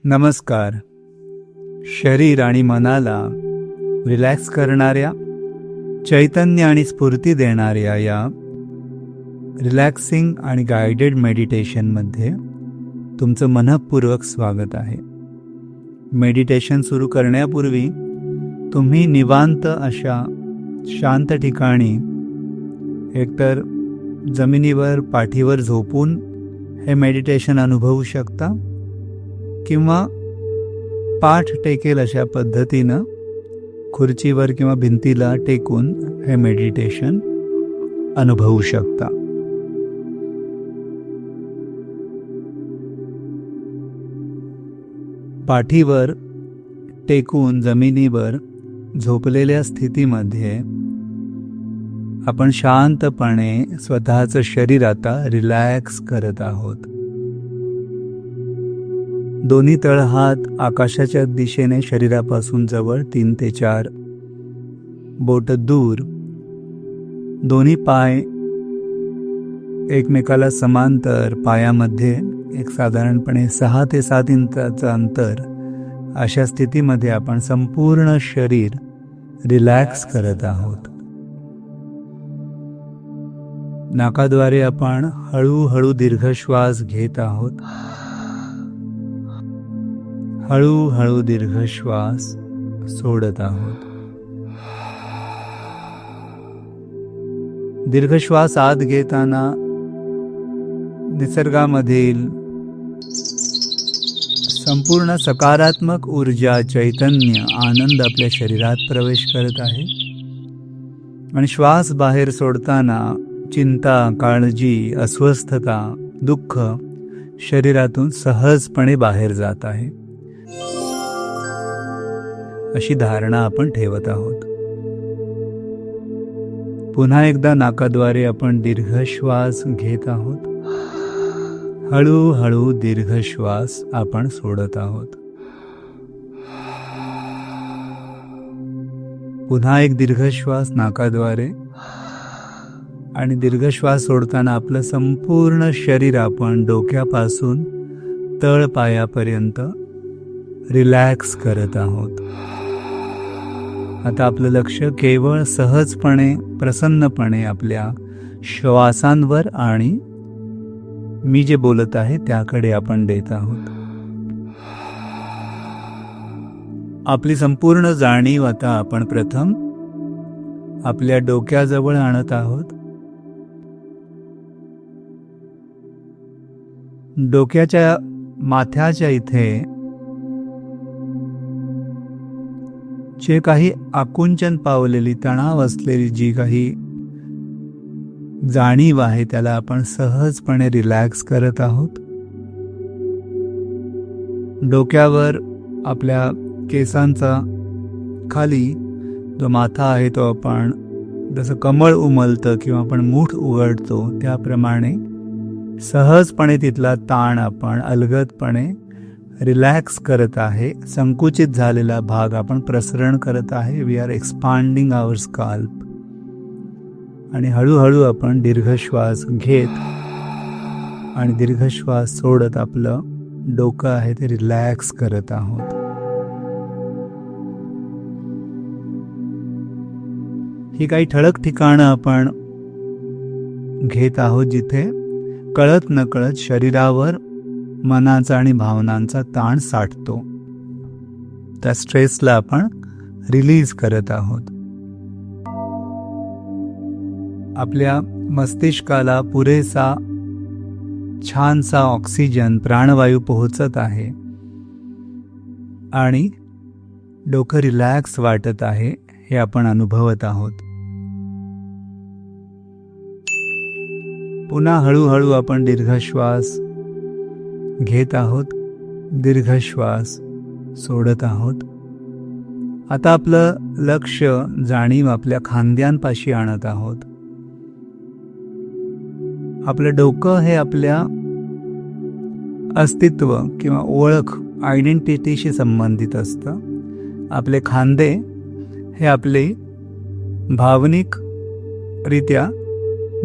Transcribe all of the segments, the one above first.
नमस्कार. शरीर आणि मनाला रिलॅक्स करणाऱ्या, चैतन्य आणि स्फूर्ती देणाऱ्या या रिलॅक्सिंग आणि गायडेड मेडिटेशनमध्ये तुमचं मनःपूर्वक स्वागत आहे. मेडिटेशन सुरू करण्यापूर्वी तुम्ही निवांत अशा शांत ठिकाणी, एकतर जमिनीवर पाठीवर झोपून हे मेडिटेशन अनुभवू शकता किंवा पाठ टेकेल अशा पद्धतीनं खुर्चीवर किंवा भिंतीला टेकून हे मेडिटेशन अनुभवू शकता. पाठीवर टेकून जमिनीवर झोपलेल्या स्थितीमध्ये आपण शांतपणे स्वतःचं शरीर आता रिलॅक्स करत आहोत. दोन्ही तळहात आकाशाच्या दिशेने शरीरापासून जवळ 3 ते 4 बोट दूर. दोन्ही पाय एकमेकाला समांतर, पायामध्ये एक साधारणपणे 6 ते 7 इंचाचं अंतर. अशा स्थितीमध्ये आपण संपूर्ण शरीर रिलॅक्स करत आहोत. नाकाद्वारे आपण हळूहळू दीर्घ श्वास घेत आहोत. हळूहळू दीर्घ श्वास सोडत आहोत. दीर्घ श्वास आत घेताना निसर्गामधील संपूर्ण सकारात्मक ऊर्जा, चैतन्य, आनंद आपल्या शरीरात प्रवेश करत आहे आणि श्वास बाहेर सोडताना चिंता, काळजी, अस्वस्थता, दुःख शरीरातून सहजपणे बाहेर जात आहे. अशी धारणा आपण ठेवत आहोत. पुन्हा एकदा नाकाद्वारे आपण दीर्घ श्वास घेत आहोत. हळूहळू दीर्घ श्वास आपण सोडत आहोत. पुन्हा एक दीर्घ श्वास नाकाद्वारे आणि दीर्घ श्वास सोडताना आपलं संपूर्ण शरीर आपण डोक्यापासून तळ पायापर्यंत रिलॅक्स करत आहोत. आता आपलं लक्ष केवळ सहजपणे, प्रसन्नपणे आपल्या श्वासांवर आणि मी जे बोलत आहे त्याकडे आपण देत आहोत. आपली संपूर्ण जाणीव आता आपण प्रथम आपल्या डोक्याजवळ आणत आहोत. डोक्याच्या माथ्याच्या इथे जे काही आकुंचन पावलेली, तणाव असलेली जी काही जाणीव आहे त्याला आपण सहजपणे रिलॅक्स करत आहोत. डोक्यावर आपल्या केसांचा खाली जो माथा आहे तो आपण जसं कमळ उमलतं किंवा आपण मूठ उघडतो त्याप्रमाणे सहजपणे तिथला ताण आपण अलगदपणे रिलॅक्स करत आहे. संकुचित झालेला भाग आपण प्रसरण करत आहे. We are expanding our scalp. आणि हळूहळू आपण दीर्घ श्वास घेत आणि दीर्घ श्वास सोडत आपलं डोकं आहे ते रिलॅक्स करत आहोत. ही काही ठळक ठिकाणं आपण घेत आहोत जिथे कळत नकळत शरीरावर मनाचा आणि भावनांचा ताण साठतो. त्या स्ट्रेसला आपण रिलीज करत आहोत. आपल्या मस्तिष्काला पुरेसा छानसा ऑक्सिजन, प्राणवायू पोहोचत आहे आणि डोकं रिलॅक्स वाटत आहे हे आपण अनुभवत आहोत. पुन्हा हळूहळू आपण दीर्घ श्वास घेत आहोत. दीर्घ श्वास सोडत आहोत. आता आपलं लक्ष, जाणीव आपल्या खांद्यांपाशी आणत आहोत. आपलं डोकं हे आपल्या अस्तित्व किंवा ओळख, आयडेंटिटीशी संबंधित असतं. आपले खांदे हे आपले भावनिक रित्या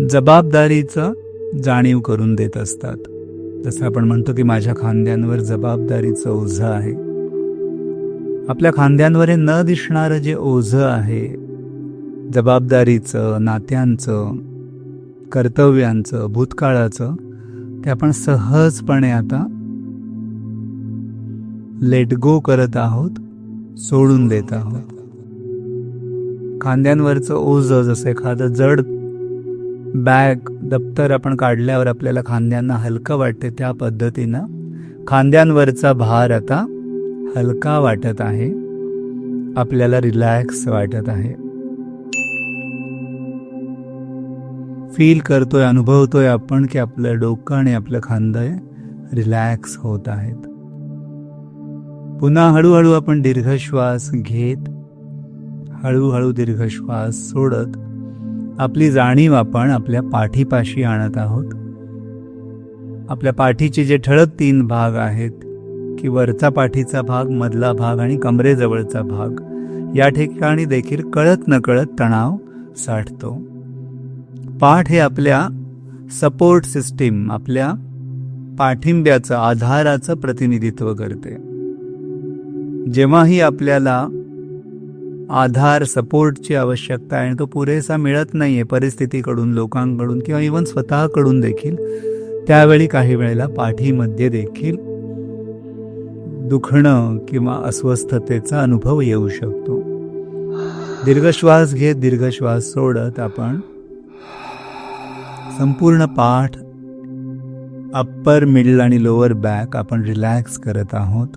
जबाबदारीचं जाणीव करून देत असतात. जसं आपण म्हणतो की माझ्या खांद्यांवर जबाबदारीचं ओझं आहे. आपल्या खांद्यांवर हे न दिसणारं जे ओझं आहे, जबाबदारीचं, नात्यांचं, कर्तव्यांचं, भूतकाळाचं, ते आपण सहजपणे आता लेट गो करत आहोत, सोडून देत आहोत. खांद्यांवरचं ओझं जसं एखादं जड बॅग, दप्तर आपण काढल्यावर आपल्याला खांद्यांना हलकं वाटते, त्या पद्धतीनं खांद्यांवरचा भार आता हलका वाटत आहे, आपल्याला रिलॅक्स वाटत आहे. फील करतोय, अनुभवतोय आपण की आपलं डोकं आणि आपलं खांदे रिलॅक्स होत आहेत. पुन्हा हळूहळू आपण दीर्घ श्वास घेत, हळूहळू दीर्घ श्वास सोडत आपली जाणीव आपण आपल्या पाठीपाशी आणत आहोत. आपल्या पाठीचे जे ठळक 3 भाग आहेत की वरचा पाठीचा भाग, मधला भाग आणि कमरेजवळचा भाग, या ठिकाणी देखील कळत नकळत तणाव साठतो. पाठ हे आपल्या सपोर्ट सिस्टीम, आपल्या पाठिंब्याचं, आधाराचं प्रतिनिधित्व करते. जेव्हाही आपल्याला आधार, सपोर्टची आवश्यकता आहे आणि तो पुरेसा मिळत नाहीये परिस्थितीकडून, लोकांकडून किंवा इव्हन स्वतःकडून देखील, त्यावेळी काही वेळेला पाठीमध्ये देखील दुखणं किंवा अस्वस्थतेचा अनुभव येऊ शकतो. दीर्घ श्वास घेत, दीर्घ श्वास सोडत आपण संपूर्ण पाठ, अप्पर, मिडल आणि लोअर बॅक आपण रिलॅक्स करत आहोत.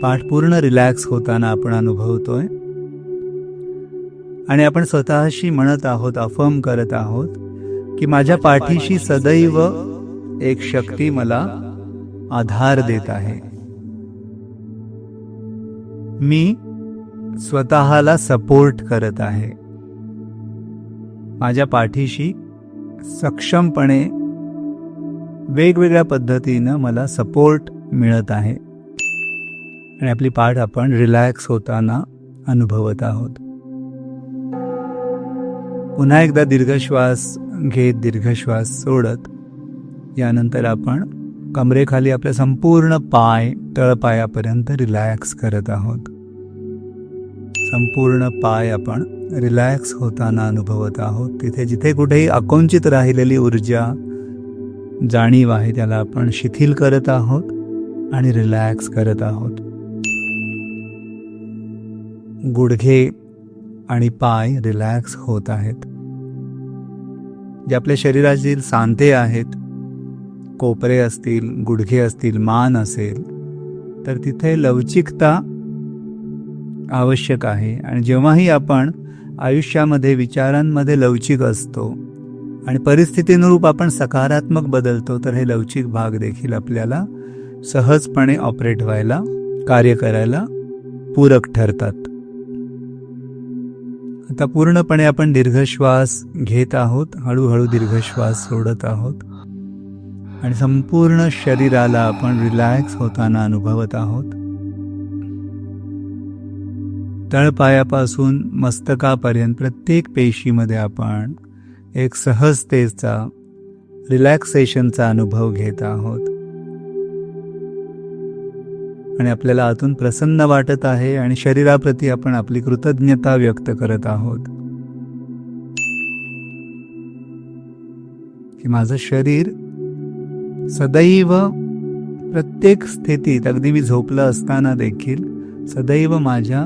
पाठ पूर्ण रिलॅक्स होताना आपण अनुभवतोय आणि आपण स्वतःशी म्हणत आहोत, अफर्म करत आहोत की माझ्या पाठीशी सदैव एक शक्ती मला आधार देत आहे. मी स्वतःला सपोर्ट करत आहे. माझ्या पाठीशी सक्षमपणे वेगवेगळ्या पद्धतीनं मला सपोर्ट मिळत आहे आणि आपली पाठ आपण रिलॅक्स होताना अनुभवत आहोत. पुन्हा एकदा दीर्घ श्वास घेत, दीर्घ श्वास सोडत, यानंतर आपण कमरेखाली आपल्या संपूर्ण पाय, तळपायापर्यंत रिलॅक्स करत आहोत. संपूर्ण पाय आपण रिलॅक्स होताना अनुभवत आहोत. तिथे जिथे कुठेही आकुंचित राहिलेली ऊर्जा, जाणीव आहे, त्याला आपण शिथिल करत आहोत आणि रिलॅक्स करत आहोत. गुडघे आणि पाय रिलॅक्स होत आहेत. जे आपल्या शरीरातील सांधे आहेत, कोपरे असतील, गुडघे असतील, मान असेल, तर तिथे लवचिकता आवश्यक आहे. आणि जेव्हाही आपण आयुष्यामध्ये, विचारांमध्ये लवचिक असतो आणि परिस्थितीनुरूप आपण सकारात्मक बदलतो, तर हे लवचिक भाग देखील आपल्याला सहजपणे ऑपरेट व्हायला, कार्य करायला पूरक ठरतात. आता पूर्णपणे आपण दीर्घ श्वास घेत आहोत, हळूहळू दीर्घ श्वास सोडत आहोत आणि संपूर्ण शरीराला आपण रिलॅक्स होताना अनुभवत आहोत. तळपायापासून मस्तकापर्यंत प्रत्येक पेशीमध्ये आपण एक सहजतेचा, रिलॅक्सेशनचा अनुभव घेत आहोत आणि आपल्याला आतून प्रसन्न वाटत आहे आणि शरीराप्रती आपण आपली कृतज्ञता व्यक्त करत आहोत की माझं शरीर सदैव, प्रत्येक स्थितीत, अगदी मी झोपलं असताना देखील सदैव माझ्या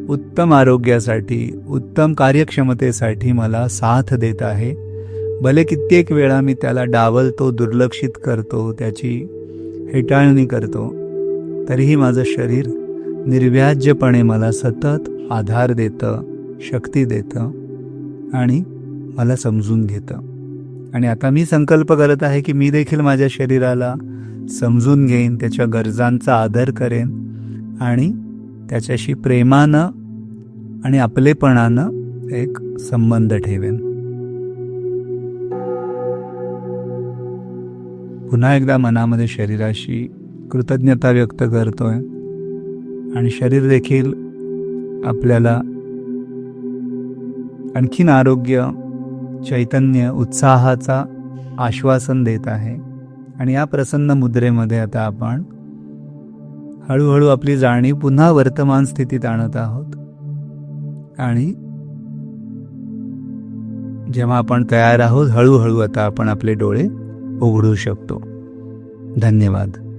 उत्तम आरोग्यासाठी, उत्तम कार्यक्षमतेसाठी मला साथ देत आहे. भले कित्येक वेळा मी त्याला डावलतो, दुर्लक्षित करतो, त्याची हेटाळणी करतो, तरीही माझं शरीर निर्व्याज्यपणे मला सतत आधार देतं, शक्ती देतं आणि मला समजून घेतं. आणि आता मी संकल्प करत आहे की मी देखील माझ्या शरीराला समजून घेईन, त्याच्या गरजांचा आदर करेन आणि त्याच्याशी प्रेमानं आणि आपलेपणानं एक संबंध ठेवेन. पुन्हा एकदा मनामध्ये शरीराशी कृतज्ञता व्यक्त करतोय आणि शरीर देखील आपल्याला आणखीन आरोग्य, चैतन्य, उत्साहाचा आश्वासन देत आहे. आणि या प्रसन्न मुद्रेमध्ये आता आपण हळूहळू आपली जाणीव पुन्हा वर्तमान स्थितीत आणत आहोत. आणि जेव्हा आपण तयार आहोत, हळूहळू आता आपण आपले डोळे उघडू शकतो. धन्यवाद.